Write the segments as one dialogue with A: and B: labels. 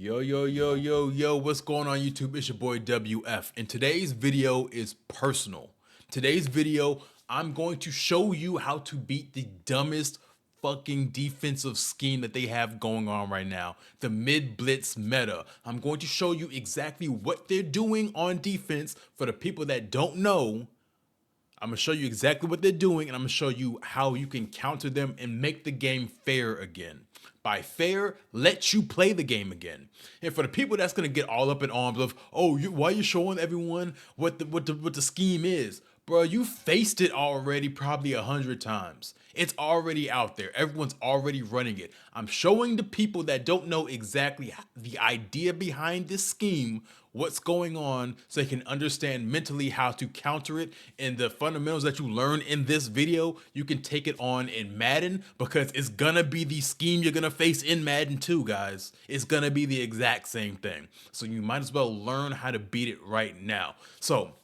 A: Yo, yo, yo, yo, yo, what's going on YouTube? It's your boy WF, and today's video is personal. Today's video, I'm going to show you how to beat the dumbest fucking defensive scheme that they have going on right now, the mid-blitz meta. I'm going to show you exactly what they're doing on defense for the people that don't know. I'm going to show you exactly what they're doing, and I'm going to show you how you can counter them and make the game fair again. By fair, let you play the game again. And for the people that's going to get all up in arms of, oh, why are you showing everyone what the scheme is? Bro, you faced it already probably 100 times. It's already out there. Everyone's already running it. I'm showing the people that don't know exactly the idea behind this scheme what's going on so they can understand mentally how to counter it, and the fundamentals that you learn in this video you can take it on in Madden, because it's gonna be the scheme you're gonna face in Madden too, guys. It's gonna be the exact same thing, so you might as well learn how to beat it right now. So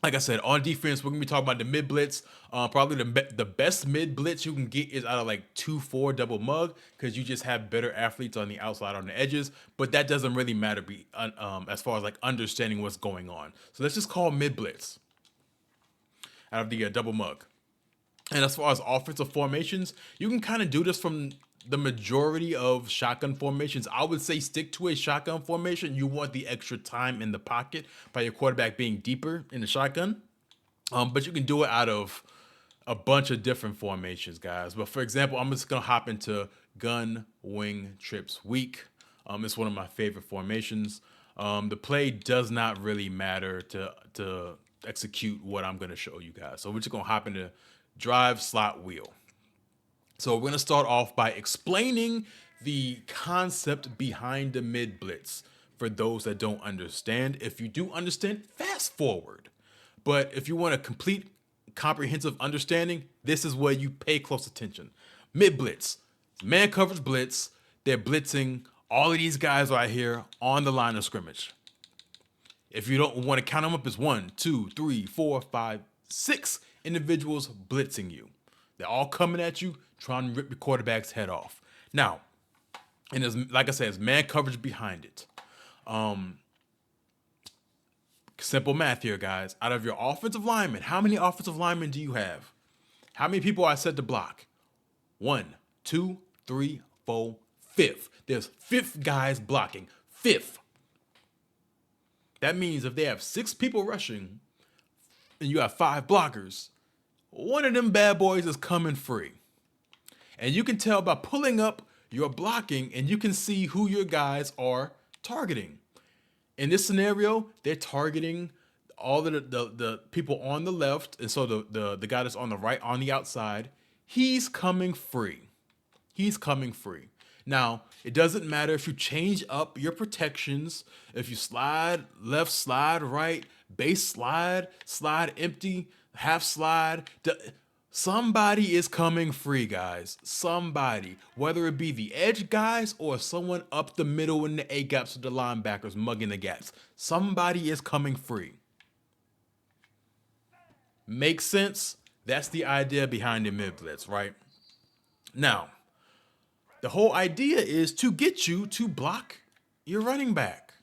A: like I said, on defense, we're gonna be talking about the mid blitz. Probably the best mid blitz you can get is out of like 2-4 double mug, because you just have better athletes on the outside, on the edges. But that doesn't really matter as far as like understanding what's going on. So let's just call mid blitz out of the double mug. And as far as offensive formations, you can kind of do this from the majority of shotgun formations. I would say stick to a shotgun formation. You want the extra time in the pocket by your quarterback being deeper in the shotgun. But you can do it out of a bunch of different formations, guys. But for example, I'm just going to hop into gun, wing, trips, weak. It's one of my favorite formations. The play does not really matter to execute what I'm going to show you guys. So we're just going to hop into drive, slot, wheel. So we're going to start off by explaining the concept behind the mid blitz for those that don't understand. If you do understand, fast forward. But if you want a complete comprehensive understanding, this is where you pay close attention. Mid blitz, man coverage blitz. They're blitzing all of these guys right here on the line of scrimmage. If you don't want to count them up, it's 1, 2, 3, 4, 5, 6 individuals blitzing you. They're all coming at you, trying to rip your quarterback's head off. Now, and there's, like I said, there's man coverage behind it. Simple math here, guys. Out of your offensive linemen, how many offensive linemen do you have? How many people are set to block? 1, 2, 3, 4, 5. There's 5 guys blocking. 5. That means if they have 6 people rushing and you have 5 blockers, one of them bad boys is coming free. And you can tell by pulling up your blocking, and you can see who your guys are targeting. In this scenario, they're targeting all the people on the left, and so the guy that's on the right, on the outside, he's coming free. He's coming free. Now, it doesn't matter if you change up your protections, if you slide left, slide right, base slide, slide empty, half slide. Somebody is coming free, guys. Somebody, whether it be the edge guys or someone up the middle in the A gaps of the linebackers mugging the gaps. Somebody is coming free. Makes sense? That's the idea behind the mid blitz, right? Now, the whole idea is to get you to block your running back.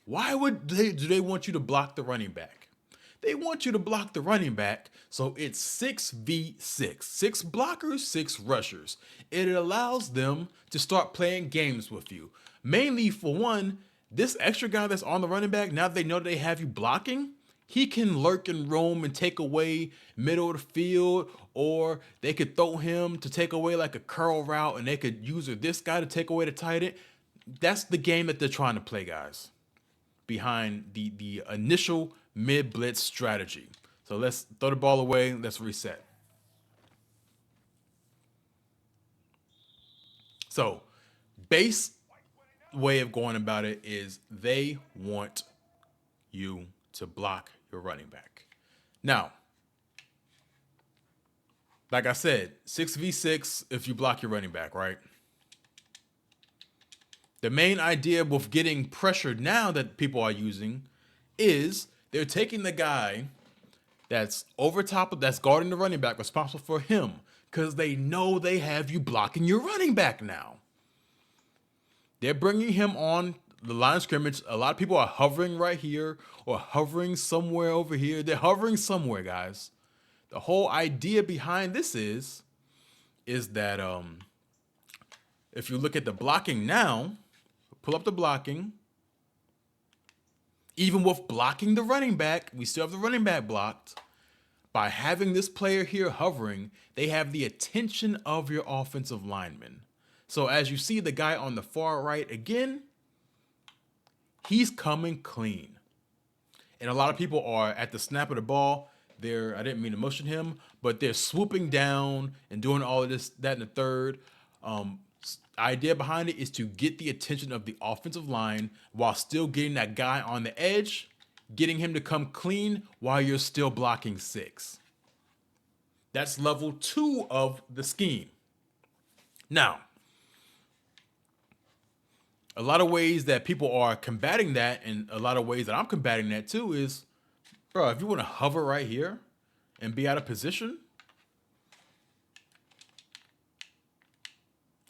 A: Why do they want you to block the running back? They want you to block the running back, so it's 6v6. 6 blockers, 6 rushers. It allows them to start playing games with you. Mainly, for one, this extra guy that's on the running back, now that they know they have you blocking, he can lurk and roam and take away middle of the field, or they could throw him to take away like a curl route, and they could use this guy to take away the tight end. That's the game that they're trying to play, guys, behind the initial mid blitz strategy. So let's throw the ball away. Let's reset. So base way of going about it is they want you to block your running back. Now, like I said, 6v6 if you block your running back, right? The main idea with getting pressured now that people are using is they're taking the guy that's over top of, that's guarding the running back, responsible for him, because they know they have you blocking your running back now. They're bringing him on the line of scrimmage. A lot of people are hovering right here or hovering somewhere over here. They're hovering somewhere, guys. The whole idea behind this is that if you look at the blocking now, pull up the blocking. Even with blocking the running back, we still have the running back blocked. By having this player here hovering, they have the attention of your offensive lineman. So as you see the guy on the far right again, he's coming clean. And a lot of people are at the snap of the ball. I didn't mean to motion him, but they're swooping down and doing all of this, that, and the third. Idea behind it is to get the attention of the offensive line while still getting that guy on the edge, getting him to come clean while you're still blocking 6. That's level 2 of the scheme. Now, a lot of ways that people are combating that, and a lot of ways that I'm combating that too, is, bro, if you want to hover right here and be out of position,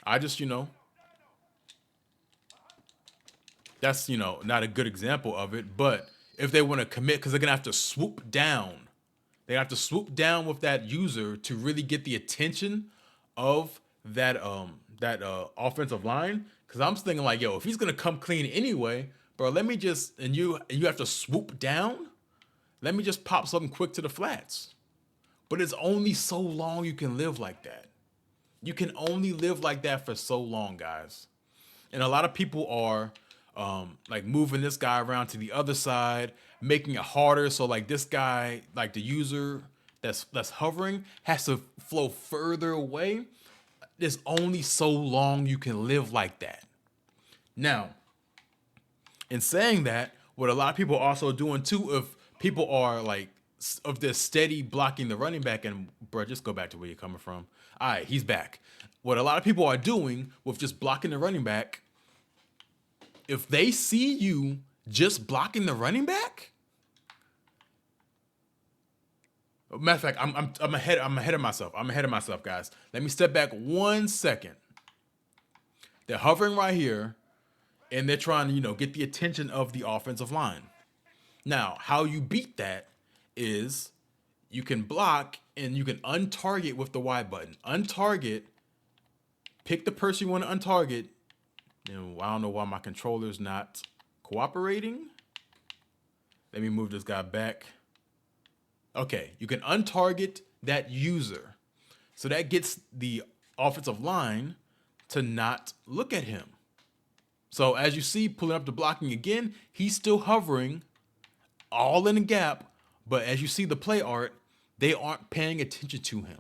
A: I just, that's, not a good example of it. But if they want to commit, because they're going to have to swoop down. They have to swoop down with that user to really get the attention of that offensive line. Because I'm thinking like, yo, if he's going to come clean anyway, bro, let me just, and you have to swoop down. Let me just pop something quick to the flats. But it's only so long you can live like that. You can only live like that for so long, guys. And a lot of people are like moving this guy around to the other side, making it harder. So like this guy, like the user that's hovering, has to flow further away. There's only so long you can live like that. Now, in saying that, what a lot of people are also doing too, if people are like, if they're steady blocking the running back, and bro, just go back to where you're coming from. All right, he's back. What a lot of people are doing with just blocking the running back, if they see you just blocking the running back, matter of fact, I'm ahead of myself. I'm ahead of myself, guys. Let me step back 1 second. They're hovering right here, and they're trying to, get the attention of the offensive line. Now, how you beat that is you can block and you can untarget with the Y button. Untarget, pick the person you want to untarget. And I don't know why my controller's not cooperating. Let me move this guy back. Okay, you can untarget that user. So that gets the offensive line to not look at him. So as you see, pulling up the blocking again, he's still hovering all in the gap. But as you see the play art, they aren't paying attention to him.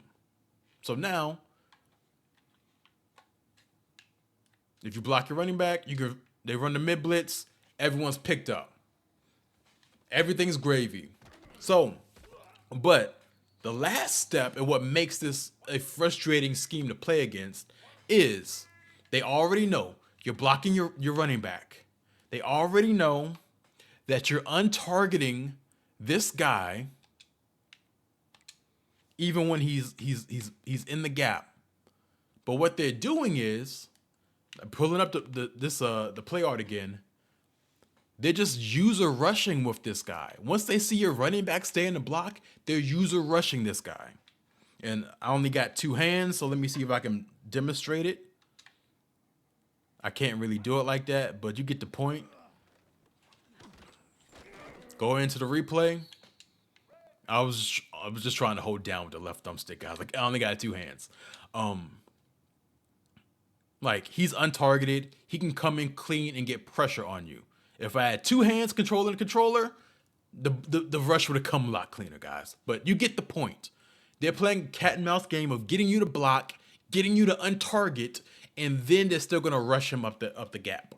A: So now, if you block your running back, they run the mid blitz, everyone's picked up. Everything's gravy. So, but the last step and what makes this a frustrating scheme to play against is they already know you're blocking your running back. They already know that you're untargeting this guy even when he's in the gap. But what they're doing is pulling up the play art again. They're just user rushing with this guy. Once they see your running back stay in the block, they're user rushing this guy. And I only got 2 hands, so let me see if I can demonstrate it. I can't really do it like that, but you get the point. Go into the replay. I was just trying to hold down with the left thumbstick. I was like, I only got 2 hands. Like, he's untargeted. He can come in clean and get pressure on you. If I had 2 hands controlling the controller, the rush would have come a lot cleaner, guys. But you get the point. They're playing cat and mouse game of getting you to block, getting you to untarget, and then they're still gonna rush him up the gap.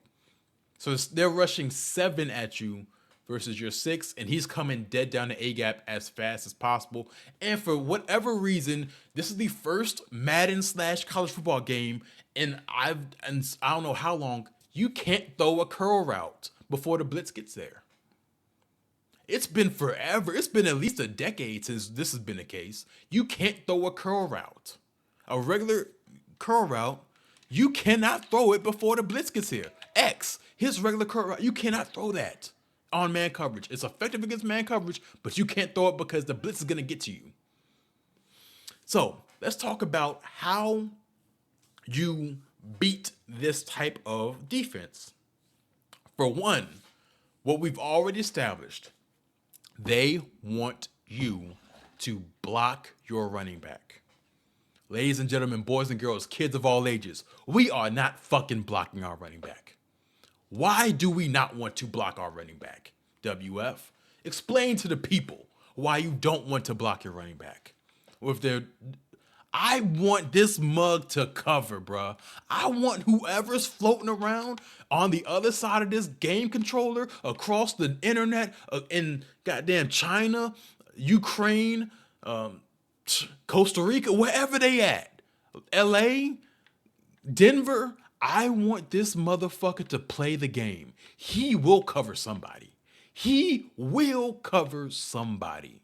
A: So they're rushing 7 at you versus your 6, and he's coming dead down the A gap as fast as possible. And for whatever reason, this is the first Madden / college football game, and I don't know how long, you can't throw a curl route before the blitz gets there. It's been forever. It's been at least a decade since this has been the case. You can't throw a curl route. A regular curl route, you cannot throw it before the blitz gets here. X, his regular curl route, you cannot throw that on man coverage. It's effective against man coverage, but you can't throw it because the blitz is going to get to you. So let's talk about how you beat this type of defense. For one, what we've already established, they want you to block your running back. Ladies and gentlemen, boys and girls, kids of all ages, we are not fucking blocking our running back. Why do we not want to block our running back? WF, explain to the people why you don't want to block your running back. Or if they're, I want this mug to cover, bruh. I want whoever's floating around on the other side of this game controller across the internet in goddamn China, Ukraine, Costa Rica, wherever they at, LA, Denver. I want this motherfucker to play the game. He will cover somebody. He will cover somebody.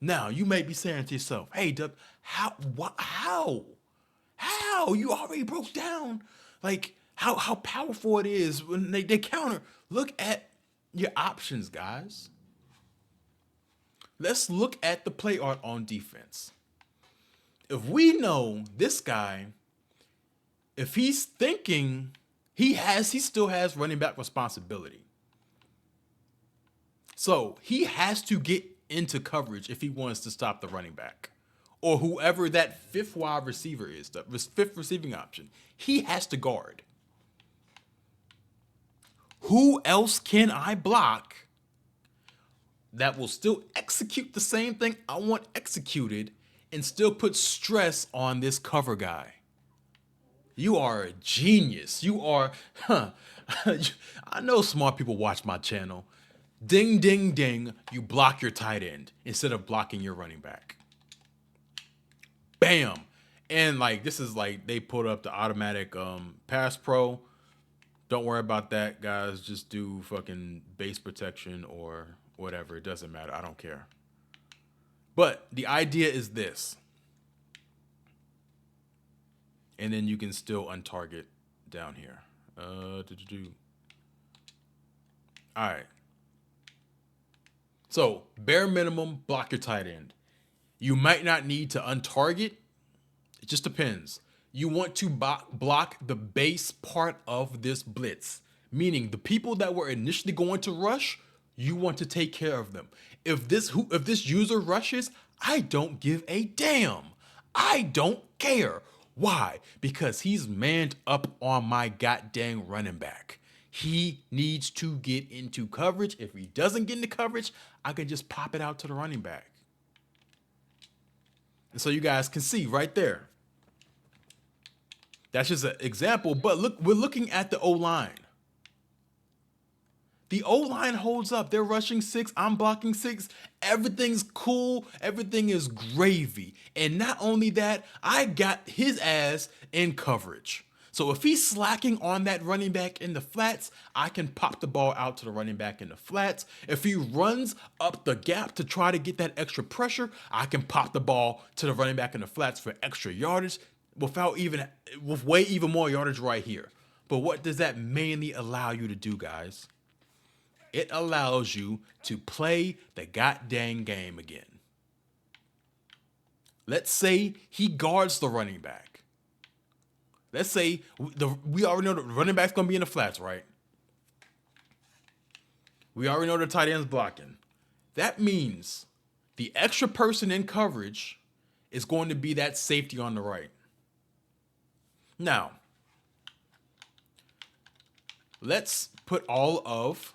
A: Now, you may be saying to yourself, hey, Dub, how? You already broke down like how powerful it is when they counter. Look at your options, guys. Let's look at the play art on defense. If we know this guy, if he's thinking, he still has running back responsibility. So he has to get into coverage if he wants to stop the running back or whoever that fifth wide receiver is, the fifth receiving option. He has to guard. Who else can I block that will still execute the same thing I want executed and still put stress on this cover guy? You are a genius. You are, I know smart people watch my channel. Ding, ding, ding. You block your tight end instead of blocking your running back. Bam. And like, this is like, they put up the automatic pass pro. Don't worry about that, guys. Just do fucking base protection or whatever. It doesn't matter. I don't care. But the idea is this. And then you can still untarget down here. All right. So bare minimum, block your tight end. You might not need to untarget. It just depends. You want to block the base part of this blitz, meaning the people that were initially going to rush, you want to take care of them. If this user rushes, I don't give a damn. I don't care. Why? Because he's manned up on my goddamn running back. He needs to get into coverage. If he doesn't get into coverage, I can just pop it out to the running back. And so you guys can see right there. That's just an example, but look, we're looking at the O-line. The O-line holds up. They're rushing 6. I'm blocking 6. Everything's cool. Everything is gravy. And not only that, I got his ass in coverage. So if he's slacking on that running back in the flats, I can pop the ball out to the running back in the flats. If he runs up the gap to try to get that extra pressure, I can pop the ball to the running back in the flats for extra yardage with way even more yardage right here. But what does that mainly allow you to do, guys? It allows you to play the goddamn game again. Let's say he guards the running back. Let's say we already know the running back's going to be in the flats, right? We already know the tight end's blocking. That means the extra person in coverage is going to be that safety on the right. Now, let's put all of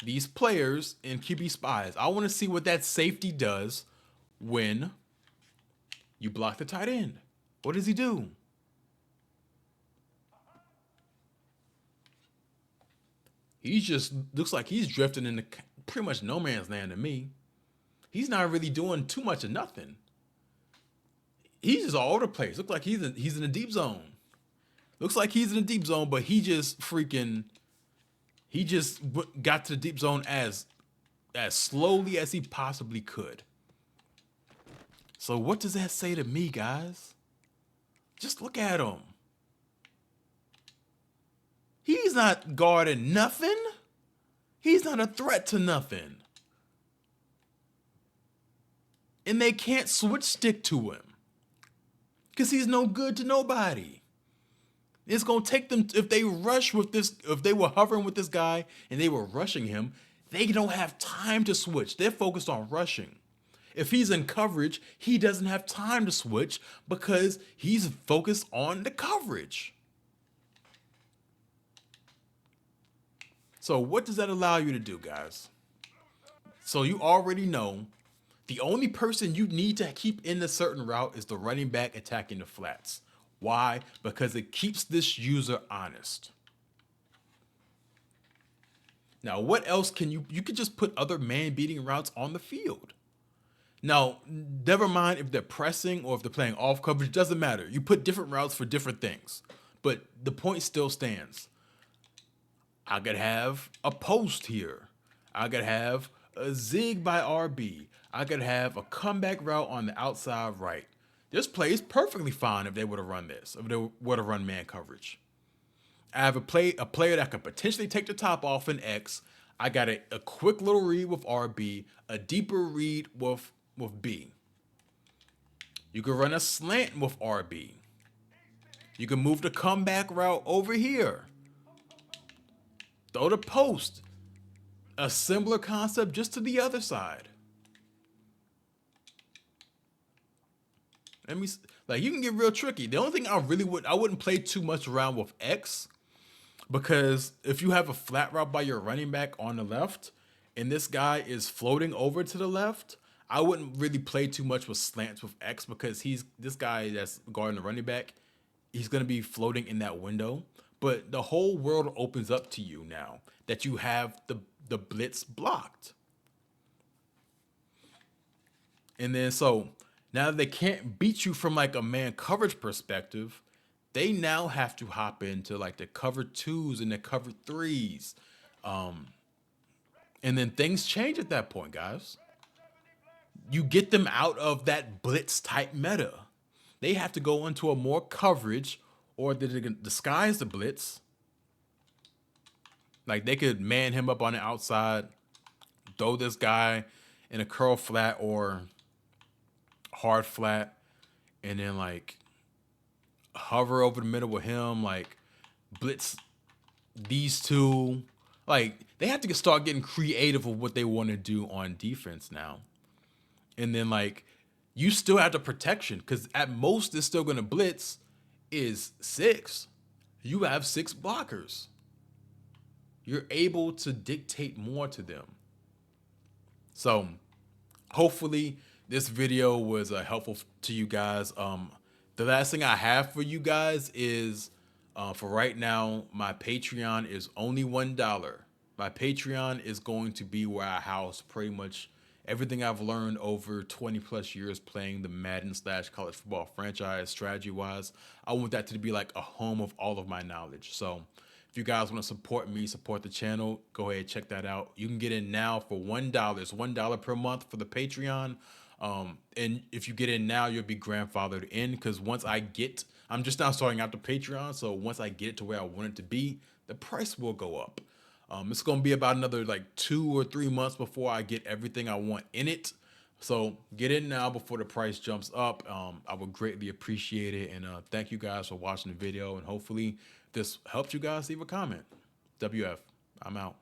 A: these players in QB spies. I want to see what that safety does when you block the tight end. What does he do? He just looks like he's drifting into pretty much no man's land to me. He's not really doing too much of nothing. He's just all over the place. Looks like he's in a deep zone. Looks like he's in a deep zone, but he just got to the deep zone as slowly as he possibly could. So what does that say to me, guys? Just look at him. He's not guarding nothing. He's not a threat to nothing. And they can't switch stick to him because he's no good to nobody. It's going to take them, if they rush with this, if they were hovering with this guy and they were rushing him, they don't have time to switch. They're focused on rushing. If he's in coverage, he doesn't have time to switch because he's focused on the coverage. So what does that allow you to do, guys? So you already know the only person you need to keep in a certain route is the running back attacking the flats. Why? Because it keeps this user honest. Now, what else can you could just put other man-beating routes on the field. Now, never mind if they're pressing or if they're playing off coverage, doesn't matter. You put different routes for different things. But the point still stands. I could have a post here. I could have a zig by RB. I could have a comeback route on the outside right. This plays perfectly fine if they were to run this, if they were to run man coverage. I have a player that could potentially take the top off in X. I got a quick little read with RB, a deeper read with B. You could run a slant with RB. You can move the comeback route over here. Throw the post. A similar concept just to the other side. You can get real tricky. The only thing I wouldn't play too much around with X, because if you have a flat route by your running back on the left and this guy is floating over to the left, I wouldn't really play too much with slants with X because this guy that's guarding the running back, he's going to be floating in that window. But the whole world opens up to you now that you have the blitz blocked. And then so now they can't beat you from like a man coverage perspective. They now have to hop into like the cover 2s and the cover 3s. And then things change at that point, guys. You get them out of that blitz type meta. They have to go into a more coverage, or they can disguise the blitz. Like they could man him up on the outside, throw this guy in a curl flat or hard flat, and then like hover over the middle with him, like blitz these two. Like they have to start getting creative with what they want to do on defense now. And then like you still have the protection because at most they're still going to blitz is 6. You have 6 blockers. You're able to dictate more to them. So hopefully this video was helpful to you guys. The last thing I have for you guys is for right now, my Patreon is only $1. My Patreon is going to be where I house pretty much everything I've learned over 20 plus years playing the Madden / college football franchise strategy wise. I want that to be like a home of all of my knowledge. So if you guys want to support me, support the channel, go ahead, check that out. You can get in now for $1. It's $1 per month for the Patreon. And if you get in now, you'll be grandfathered in because I'm just now starting out the Patreon. So once I get it to where I want it to be, the price will go up. It's going to be about another like 2 or 3 months before I get everything I want in it. So get in now before the price jumps up. I would greatly appreciate it. And thank you guys for watching the video. And hopefully this helped you guys leave a comment. WF, I'm out.